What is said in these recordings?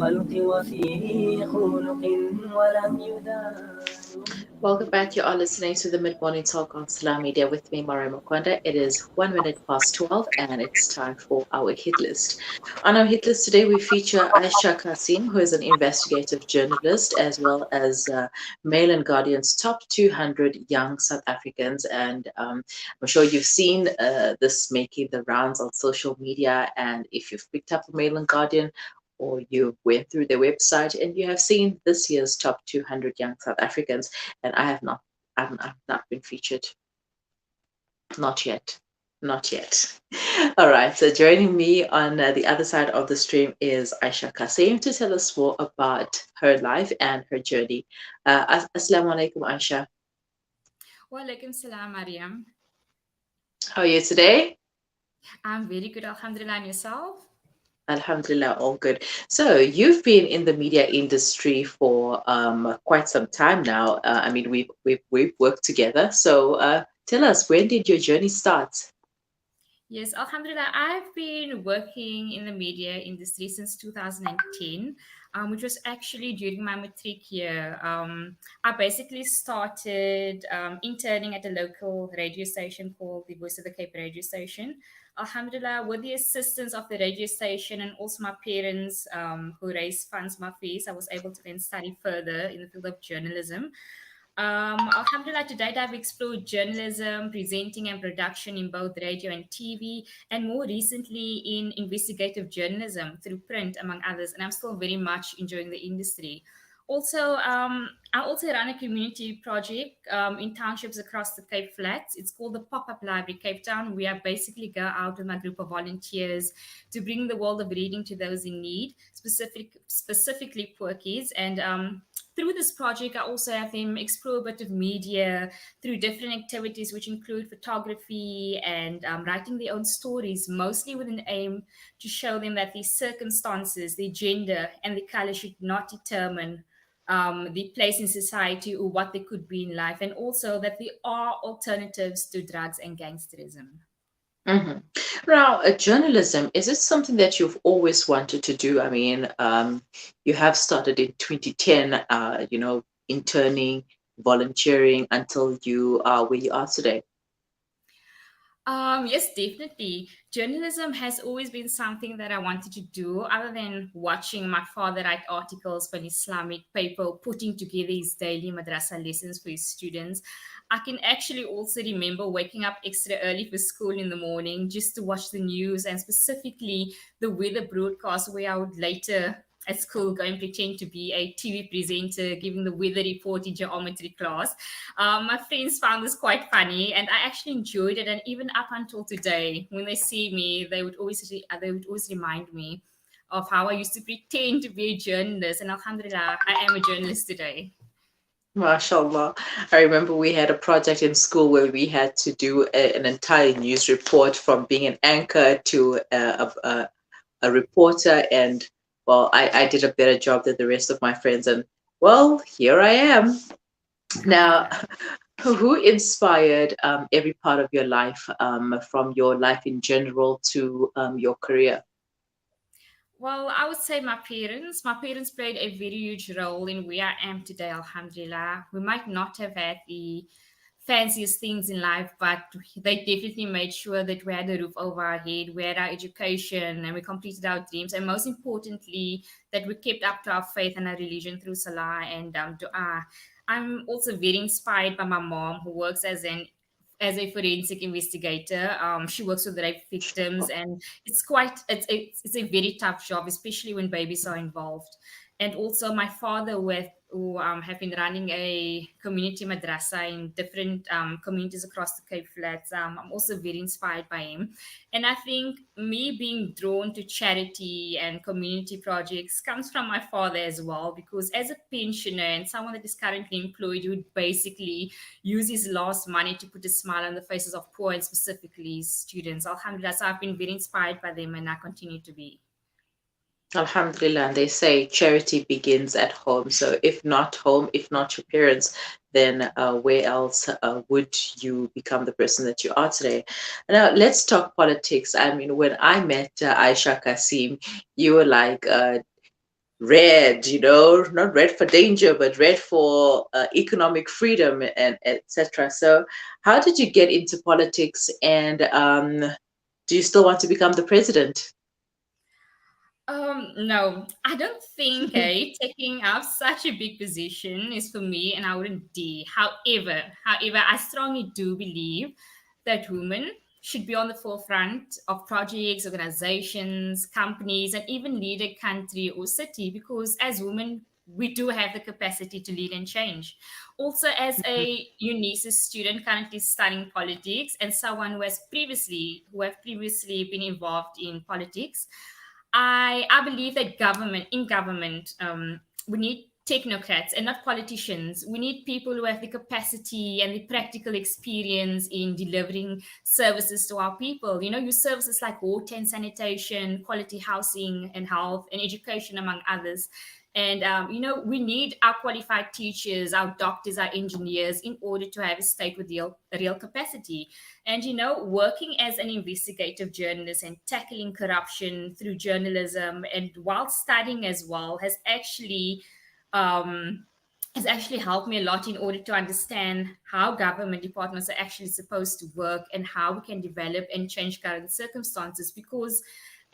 الخلق وفي خلق ولم يدان. Welcome back. You are listening to the Mid Morning Talk on Salam Media with me, Mara Makwanda. It is 1 minute past 12, and it's time for our hit list. On our hit list today, we feature Aishah Cassiem, who is an investigative journalist, as well as Mail&Gurdian's top 200 young South Africans. And I'm sure you've seen this making the rounds on social media. And if you've picked up the Mail&Gurdian, or you went through their website and you have seen this year's top 200 young South Africans, and I've not been featured. Not yet. Not yet. All right. So joining me on the other side of the stream is Aisha Cassiem to tell us more about her life and her journey. Assalamu alaikum, Aisha. Walaikum salam, Mariam. How are you today? I'm very good, Alhamdulillah, and yourself? Alhamdulillah, all good. So you've been in the media industry for quite some time now. I mean, we've worked together. So tell us, when did your journey start? Yes, Alhamdulillah, I've been working in the media industry since 2010, which was actually during my matric year. I basically started interning at a local radio station called the Voice of the Cape radio station. Alhamdulillah, with the assistance of the radio station and also my parents who raised funds, my fees, I was able to then study further in the field of journalism. Alhamdulillah, to date, I've explored journalism, presenting, and production in both radio and TV, and more recently in investigative journalism through print, among others. And I'm still very much enjoying the industry. Also, I also run a community project in townships across the Cape Flats. It's called the Pop-Up Library Cape Town. We are basically go out with my group of volunteers to bring the world of reading to those in need, specifically poor kids. And through this project, I also have them explore a bit of media through different activities, which include photography and writing their own stories, mostly with an aim to show them that these circumstances, their gender, and their color should not determine the place in society or what they could be in life, and also that there are alternatives to drugs and gangsterism. Hmm. Now, journalism, is it something that you've always wanted to do? I mean, you have started in 2010, interning, volunteering until you are where you are today. Yes, definitely. Journalism has always been something that I wanted to do, other than watching my father write articles for an Islamic paper, putting together his daily madrasa lessons for his students. I can actually also remember waking up extra early for school in the morning just to watch the news and specifically the weather broadcast, where I would later at school go and pretend to be a TV presenter giving the weather report in geometry class. My friends found this quite funny, and I actually enjoyed it. And even up until today, when they see me, they would always remind me of how I used to pretend to be a journalist. And Alhamdulillah, I am a journalist today. MashaAllah. I remember we had a project in school where we had to do an entire news report from being an anchor to a reporter. And well, I did a better job than the rest of my friends. And well, here I am. Now, Alhamdulillah. who inspired every part of your life, from your life in general to your career? Well, I would say my parents. My parents played a very huge role in where I am today, Alhamdulillah. We might not have had the fanciest things in life, but they definitely made sure that we had a roof over our head, we had our education, and we completed our dreams. And most importantly, that we kept up to our faith and our religion through Salah and Dua. I'm also very inspired by my mom, who works as a forensic investigator. She works with rape victims, and it's a very tough job, especially when babies are involved. And also my father, who have been running a community madrasa in different communities across the Cape Flats. I'm also very inspired by him. And I think me being drawn to charity and community projects comes from my father as well, because as a pensioner and someone that is currently employed, he would basically use his last money to put a smile on the faces of poor and specifically students. Alhamdulillah, so I've been very inspired by them and I continue to be. Alhamdulillah, and they say charity begins at home. So if not home, if not your parents, then where else would you become the person that you are today? Now, let's talk politics. I mean, when I met Aishah Cassiem, you were like red, not red for danger, but red for economic freedom and etc. So, how did you get into politics, and do you still want to become the president? No, I don't think taking up such a big position is for me, and I wouldn't dare. However, I strongly do believe that women should be on the forefront of projects, organizations, companies, and even lead a country or city because as women, we do have the capacity to lead and change. Also, as a UNISA student currently studying politics and someone who have previously been involved in politics, I believe that government, we need technocrats and not politicians. We need people who have the capacity and the practical experience in delivering services to our people. Use services like water and sanitation, quality housing and health and education, among others. And we need our qualified teachers, our doctors, our engineers, in order to have a state with real capacity. And working as an investigative journalist and tackling corruption through journalism and while studying as well um, has actually helped me a lot in order to understand how government departments are actually supposed to work and how we can develop and change current circumstances. Because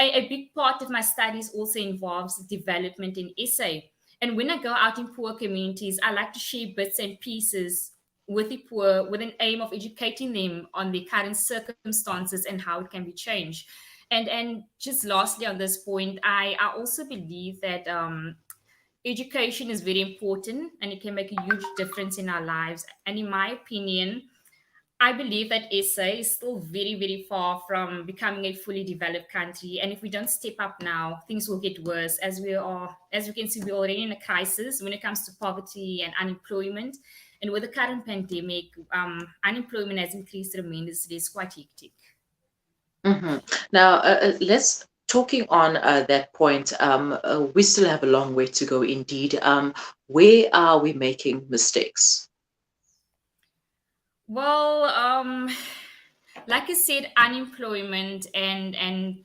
a big part of my studies also involves development in essay. And when I go out in poor communities, I like to share bits and pieces with the poor with an aim of educating them on the current circumstances and how it can be changed. And just lastly on this point, I also believe that education is very important and it can make a huge difference in our lives. And in my opinion, I believe that SA is still very, very far from becoming a fully developed country. And if we don't step up now, things will get worse. As we can see, we're already in a crisis when it comes to poverty and unemployment. And with the current pandemic, unemployment has increased tremendously. It's quite hectic. Hmm. Now, let's talking on that point. We still have a long way to go, indeed. Where are we making mistakes? Well, like I said, unemployment and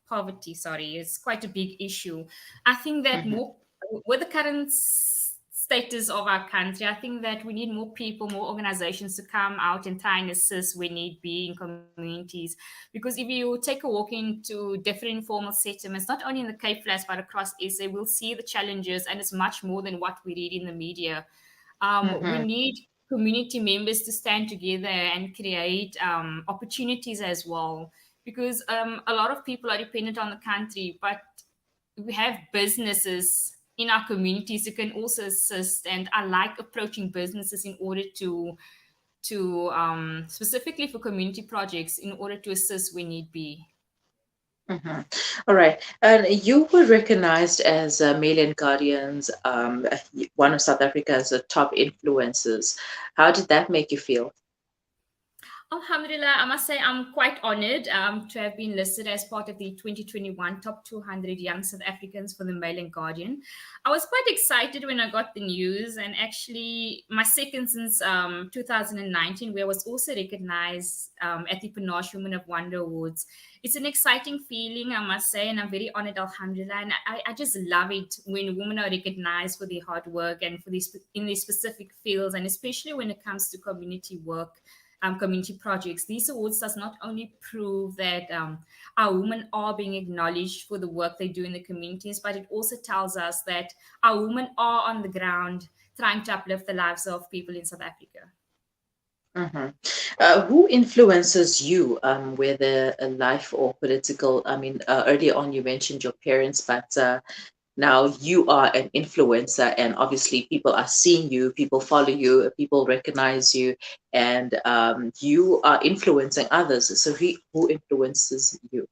poverty, sorry, is quite a big issue. I think that Hmm. more with the current status of our country, I think that we need more people, more organizations to come out and try and assist when need be in communities. Because if you take a walk into different informal settlements, not only in the Cape Flats but across SA, we'll see the challenges, and it's much more than what we read in the media. We Hmm. need community members to stand together and create opportunities as well, because a lot of people are dependent on the country, but we have businesses in our communities who can also assist. And I like approaching businesses in order to specifically for community projects in order to assist when need be. Hmm. All right. And you were recognized as Mail&Guardian's one of South Africa's top influencers. How did that make you feel? Alhamdulillah, I must say I'm quite honored to have been listed as part of the 2021 Top 200 Young South Africans for the Mail and Guardian. I was quite excited when I got the news, and actually, my second since 2019, where I was also recognized at the Panache Women of Wonder Awards. It's an exciting feeling, I must say, and I'm very honored, Alhamdulillah. And I just love it when women are recognized for their hard work and for these in these specific fields, and especially when it comes to community work, community projects. These awards does not only prove that our women are being acknowledged for the work they do in the communities, but it also tells us that our women are on the ground trying to uplift the lives of people in South Africa. Hmm. Who influences you, whether life or political? I mean, earlier on you mentioned your parents, but now you are an influencer, and obviously people are seeing you, people follow you, people recognize you, and you are influencing others. So who influences you?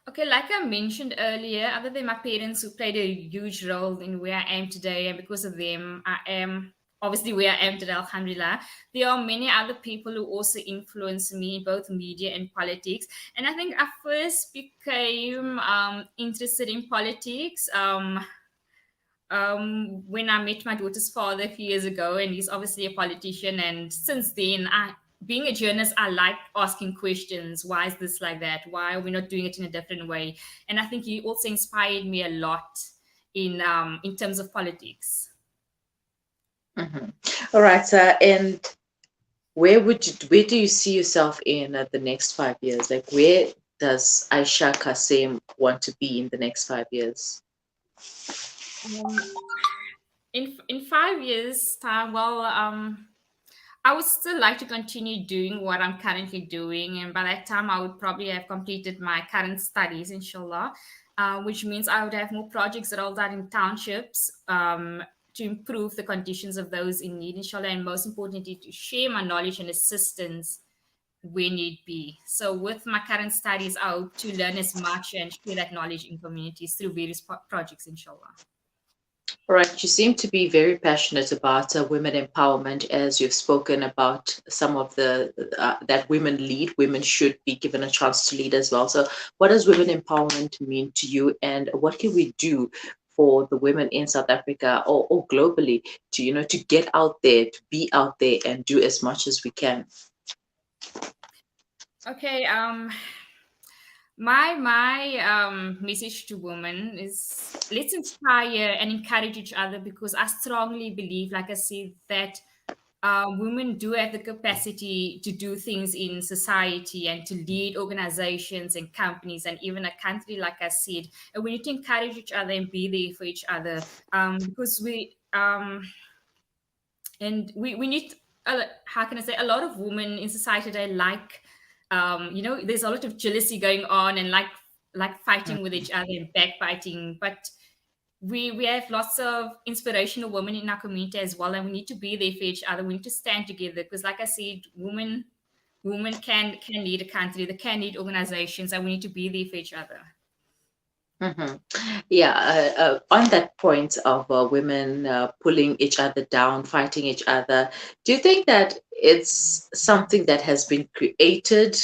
Okay, like I mentioned earlier, other than my parents who played a huge role in where I am today, and because of them, I am obviously where I am today, Alhamdulillah. There are many other people who also influence me in both media and politics. And I think I first became interested in politics when I met my daughter's father a few years ago, and he's obviously a politician. And since then, being a journalist, I like asking questions. Why is this like that? Why are we not doing it in a different way? And I think he also inspired me a lot in terms of politics. All right, and where do you see yourself in the next 5 years? Like, where does Aisha Cassiem want to be in the next 5 years? Um, in 5 years time, well, I would still like to continue doing what I'm currently doing, and by that time I would probably have completed my current studies, inshallah, which means I would have more projects rolled out in townships, to improve the conditions of those in need, inshallah, and most importantly to share my knowledge and assistance where need be. So with my current studies, I hope to learn as much and share that knowledge in communities through various projects, inshallah. All right, you seem to be very passionate about women empowerment, as you've spoken about some of the that women lead. Women should be given a chance to lead as well. So, what does women empowerment mean to you, and what can we do for the women in South Africa or globally to to get out there, to be out there, and do as much as we can? Okay. My message to women is, let's inspire and encourage each other, because I strongly believe, like I said, that women do have the capacity to do things in society and to lead organizations and companies and even a country, like I said. And we need to encourage each other and be there for each other, because we need, how can I say, a lot of women in society today, like, there's a lot of jealousy going on, and like fighting with each other and backbiting. But we have lots of inspirational women in our community as well, and we need to be there for each other. We need to stand together, because like I said, women can lead a country, they can lead organizations, and we need to be there for each other. Yeah, on that point of women pulling each other down, fighting each other, do you think that it's something that has been created?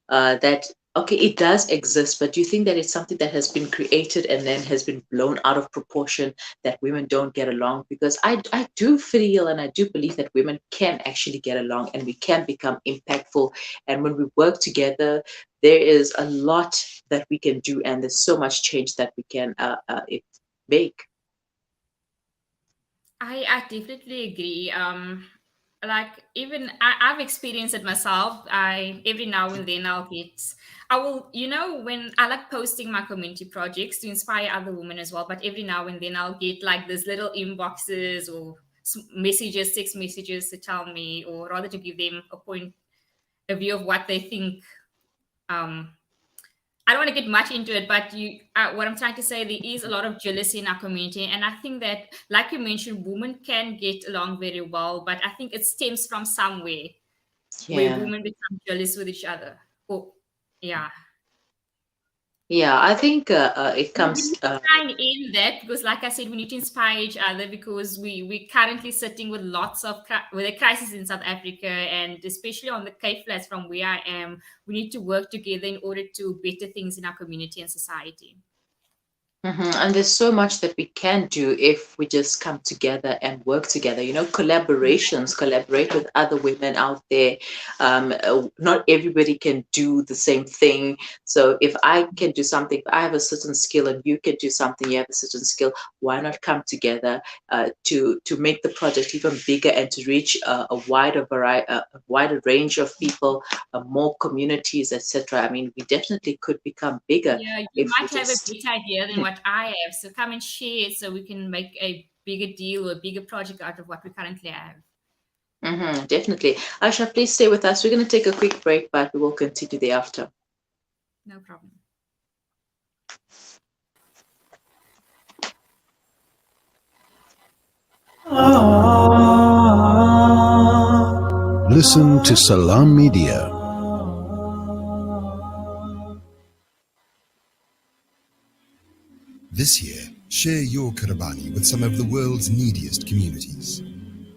That okay, it does exist, but do you think that it's something that has been created and then has been blown out of proportion, that women don't get along? Because I do feel and I do believe that women can actually get along and we can become impactful. And when we work together, there is a lot that we can do, and there's so much change that we can make. I definitely agree. Like, even I've experienced it myself. I Every now and then I will, when I like posting my community projects to inspire other women as well. But every now and then I'll get like this little inboxes or messages, text messages to tell me, or rather to give them a view of what they think. I don't want to get much into it, but what I'm trying to say, there is a lot of jealousy in our community, and I think that, like you mentioned, women can get along very well, but I think it stems from somewhere where Yeah. women become jealous with each other. Oh, yeah. Yeah, I think it We comes. need to try and end that, because, like I said, we need to inspire each other, because we're currently sitting with with a crisis in South Africa, and especially on the Cape Flats from where I am, we need to work together in order to better things in our community and society. And there's so much that we can do if we just come together and work together. Collaborations, collaborate with other women out there. Not everybody can do the same thing. So if I can do something, if I have a certain skill and you can do something, you have a certain skill, why not come together to make the project even bigger and to reach a wider variety, a wider range of people, more communities, etc. I mean, we definitely could become bigger. Yeah, you If we might have a just better idea than what I have. So come and share, so we can make a bigger deal or a bigger project out of what we currently have. Definitely. Aisha, please stay with us. We're going to take a quick break, but we will continue thereafter. No problem. Listen to Salam Media. This year, share your Qurbani with some of the world's neediest communities.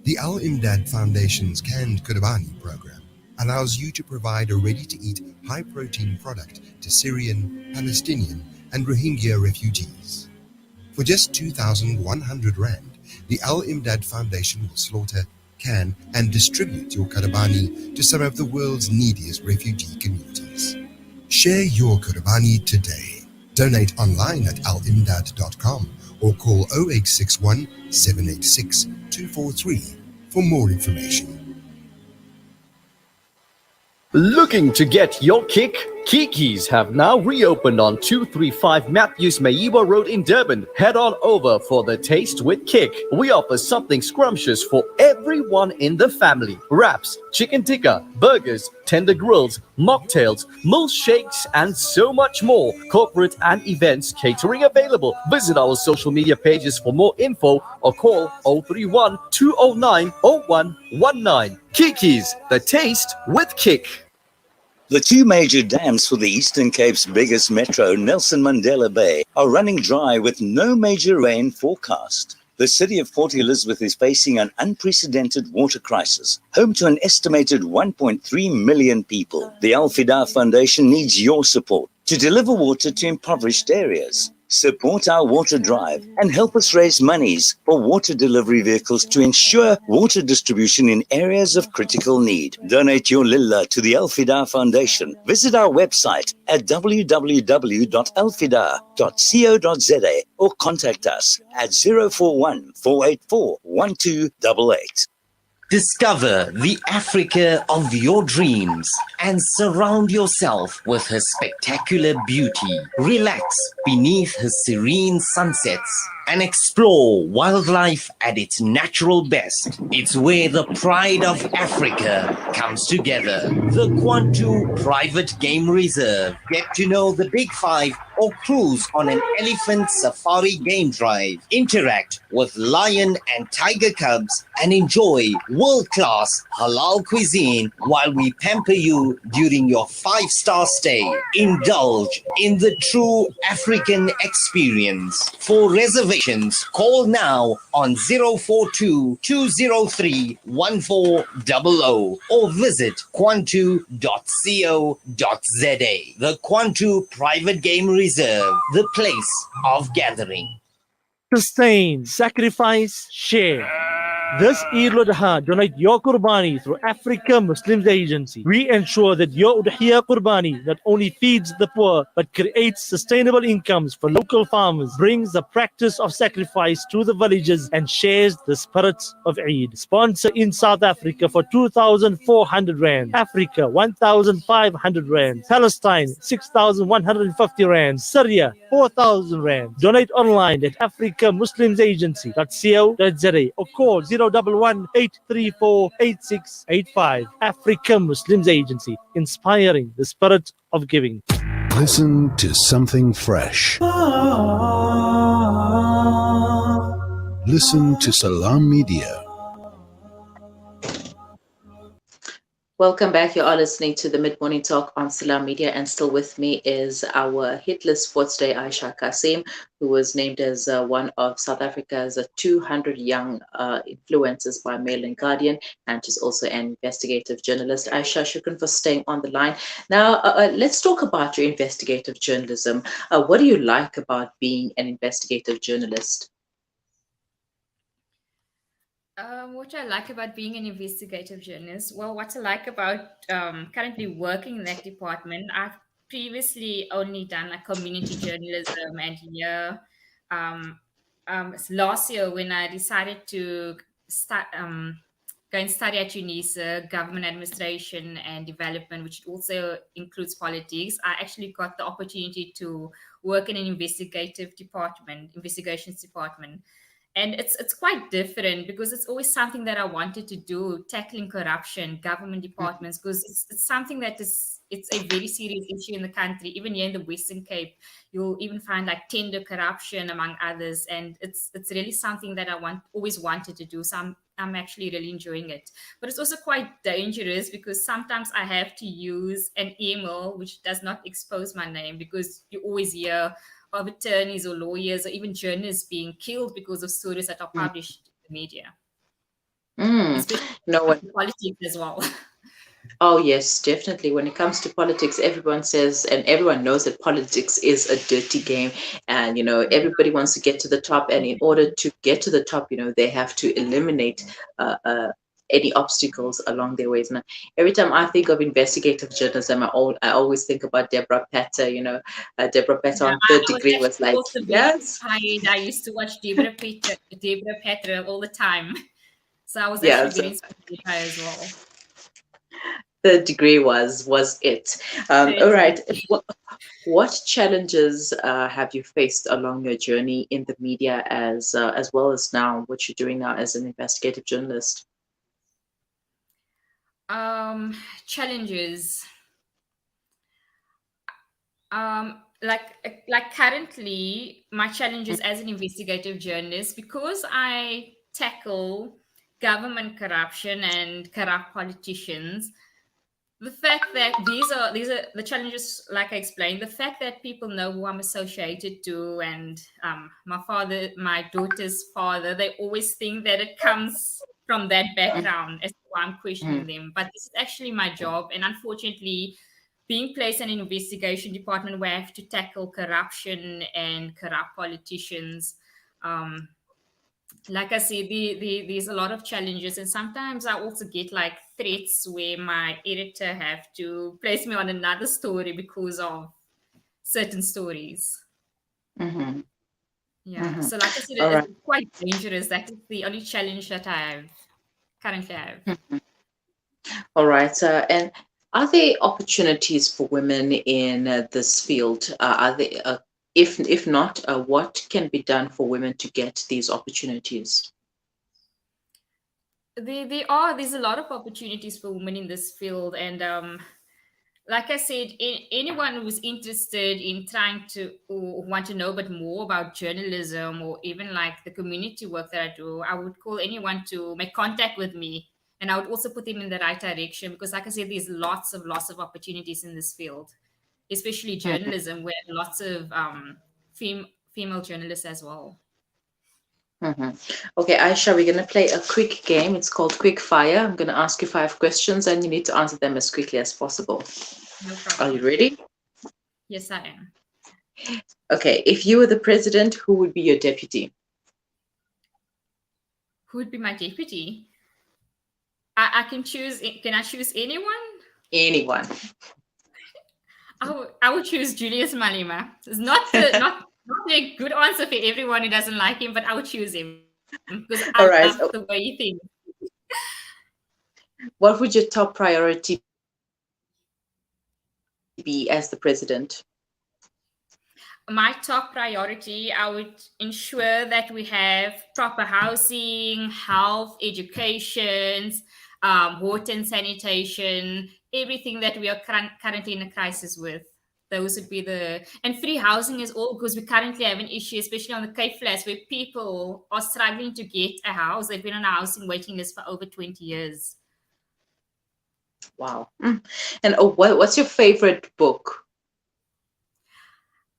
The Al-Imdad Foundation's Canned Qurbani program allows you to provide a ready-to-eat, high-protein product to Syrian, Palestinian, and Rohingya refugees. For just 2,100 Rand, the Al-Imdad Foundation will slaughter can, and distribute your Karabani to some of the world's neediest refugee communities. Share your Qurbani today. Donate online at alimdad.com or call 0861 786 243 for more information. Looking to get your kick? Kiki's have now reopened on 235 Matthews Maiwa Road in Durban. Head on over for the Taste with Kick. We offer something scrumptious for everyone in the family. Wraps, chicken tikka, burgers, tender grills, mocktails, milkshakes, and so much more. Corporate and events catering available. Visit our social media pages for more info or call 031 209 0119. Kiki's, the Taste with Kick. The two major dams for the Eastern Cape's biggest metro, Nelson Mandela Bay, are running dry with no major rain forecast. The city of Port Elizabeth is facing an unprecedented water crisis, home to an estimated 1.3 million people. The Al-Fida Foundation needs your support to deliver water to impoverished areas. Support our water drive and help us raise monies for water delivery vehicles to ensure water distribution in areas of critical need. Donate your lilla to the Al-Fida Foundation. Visit our website at www.alfida.co.za or contact us at 041 484 1288. Discover the Africa of your dreams and surround yourself with her spectacular beauty. Relax beneath her serene sunsets and explore wildlife at its natural best. It's where the pride of Africa comes together. The Kwantu Private Game Reserve. Get to know the Big Five or cruise on an elephant safari game drive. Interact with lion and tiger cubs and enjoy world-class halal cuisine while we pamper you during your 5-star stay. Indulge in the true African experience. For reservations, call now on 042-203-1400 or visit kwantu.co.za. The Kwantu Private Game Reserve, the place of gathering. Sustain, sacrifice, share. This Eid al-Adha, donate your Qurbani through Africa Muslims Agency. We ensure that your Udhiyah Qurbani not only feeds the poor, but creates sustainable incomes for local farmers, brings the practice of sacrifice to the villages, and shares the spirit of Eid. Sponsor in South Africa for 2,400 Rand. Africa, 1,500 Rand. Palestine, 6,150 Rand. Syria, 4,000 Rand. Donate online at africamuslimsagency.co.za or call 011-834-8685. Africa Muslims Agency, inspiring the spirit of giving. Listen to something fresh. Listen to Salam Media. Welcome back. You are listening to the Mid-Morning Talk on Salam Media, and still with me is our hit list for today, Aishah Cassiem, who was named as one of South Africa's 200 young influencers by Mail&Gurdian, and she's also an investigative journalist. Aisha, shukran for staying on the line. Now, let's talk about your investigative journalism. What do you like about being an investigative journalist? What I like about being an investigative journalist, well, what I like about currently working in that department, I've previously only done like community journalism, and here, last year when I decided to start go and study at UNISA, government administration and development, which also includes politics, I actually got the opportunity to work in an investigations department. And it's quite different because it's always something that I wanted to do, tackling corruption, government departments, because it's something that it's a very serious issue in the country. Even here in the Western Cape, you'll even find like tender corruption among others. And it's really something that I always wanted to do. So I'm actually really enjoying it. But it's also quite dangerous because sometimes I have to use an email which does not expose my name, because you always hear of attorneys or lawyers or even journalists being killed because of stories that are published in the media. Especially politics as well. Oh, yes, definitely. When it comes to politics, everyone says, and everyone knows that politics is a dirty game. And, everybody wants to get to the top. And in order to get to the top, they have to eliminate any obstacles along their ways. And every time I think of investigative journalism, I always think about Deborah Patter. Deborah Patter on Third I was Degree was actually like, also very yes, inspired. I used to watch Deborah Petra all the time. So I was yeah. actually very So inspired by her as well. Third Degree was it. All right. Certainly. What challenges have you faced along your journey in the media, as well as now what you're doing now as an investigative journalist? Challenges. Like currently, my challenges as an investigative journalist, because I tackle government corruption and corrupt politicians. The fact that these are the challenges, like I explained, the fact that people know who I'm associated to, and my daughter's father, they always think that it comes from that background as to why I'm questioning them. But this is actually my job, and unfortunately, being placed in an investigation department where I have to tackle corruption and corrupt politicians. Like I said, there's a lot of challenges, and sometimes I also get like threats where my editor have to place me on another story because of certain stories. Mm-hmm. Yeah. So like I said, All it's right. quite dangerous. That is the only challenge that I currently have. All right. And are there opportunities for women in this field? Are they, if not, what can be done for women to get these opportunities? There's a lot of opportunities for women in this field, and like I said, anyone who's interested in trying to or want to know a bit more about journalism, or even like the community work that I do, I would call anyone to make contact with me, and I would also put them in the right direction, because like I said, there's lots of opportunities in this field, especially journalism, where lots of female journalists as well. Mm-hmm. Okay, Aisha, we're going to play a quick game. It's called Quick Fire. I'm going to ask you 5 questions, and you need to answer them as quickly as possible. No problem. Are you ready? Yes, I am. Okay, if you were the president, who would be your deputy? Who would be my deputy? I can choose. Can I choose anyone? Anyone. I would choose Julius Malema. It's not a good answer for everyone who doesn't like him, but I would choose him because I All right. love the way he thinks. What would your top priority be as the president? My top priority, I would ensure that we have proper housing, health, education, water and sanitation, everything that we are currently in a crisis with. Those would be and free housing is all, because we currently have an issue, especially on the Cape Flats, where people are struggling to get a house. They've been on a housing waiting list for over 20 years. Wow. And what's your favorite book?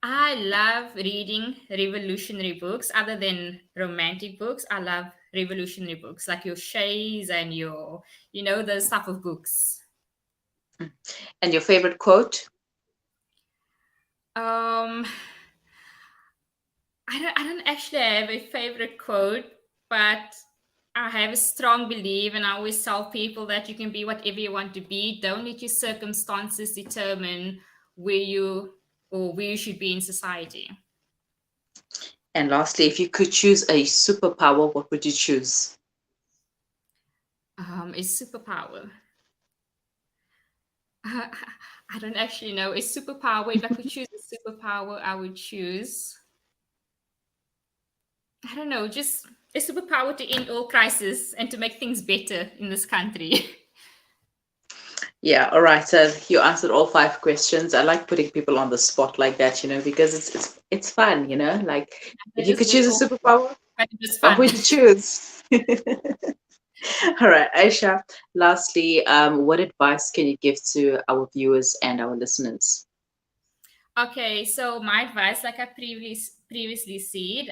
I love reading revolutionary books. Other than romantic books, I love revolutionary books, like your Shays and your, those type of books. And your favorite quote? I don't actually have a favorite quote, but I have a strong belief, and I always tell people that you can be whatever you want to be. Don't let your circumstances determine where you should be in society. And lastly, if you could choose a superpower, what would you choose? A superpower. I don't actually know. A superpower. If I could choose a superpower, I would choose, I don't know, just a superpower to end all crisis and to make things better in this country. Yeah, all right. So you answered all 5 questions. I like putting people on the spot like that, because it's fun, like if you could choose a superpower, what would you choose? All right, Aisha, lastly, what advice can you give to our viewers and our listeners? Okay, so my advice, like I previously said,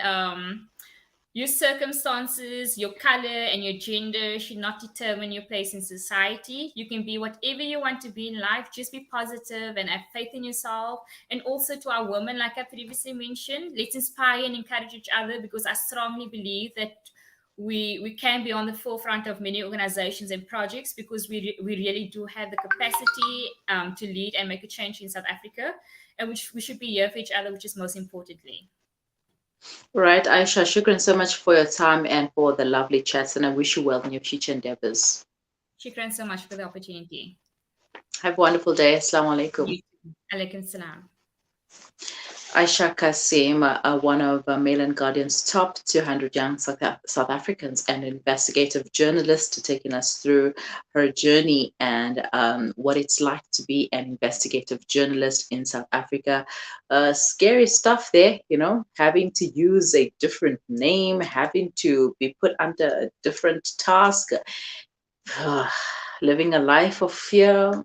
your circumstances, your color, and your gender should not determine your place in society. You can be whatever you want to be in life. Just be positive and have faith in yourself. And also to our women, like I previously mentioned, let's inspire and encourage each other, because I strongly believe that we can be on the forefront of many organizations and projects because we really do have the capacity to lead and make a change in South Africa, and we should be here for each other, which is most importantly. Right, Aisha, shukran so much for your time and for the lovely chats, and I wish you well in your future endeavors. Shukran so much for the opportunity. Have a wonderful day. Assalamu alaikum. Alaikum salam. Aishah Cassiem, one of Mail&Gurdian's top 200 young South Africans and an investigative journalist, taking us through her journey and what it's like to be an investigative journalist in South Africa. Scary stuff there, you know, having to use a different name, having to be put under a different task, living a life of fear.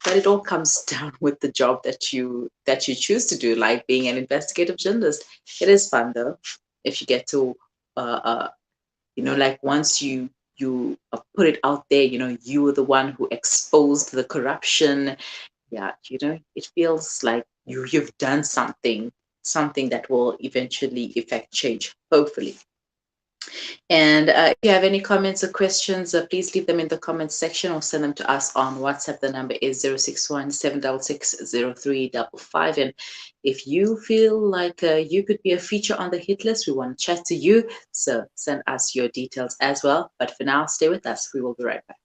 But it all comes down with the job that you choose to do, like being an investigative journalist. It is fun though, if you get to, you know, like once you put it out there, you know, you were the one who exposed the corruption. Yeah, you know, it feels like you've done something that will eventually effect change, hopefully. And if you have any comments or questions, please leave them in the comments section or send them to us on WhatsApp. The number is 061 766 0355. And if you feel like you could be a feature on the hit list, we want to chat to you. So send us your details as well. But for now, stay with us. We will be right back.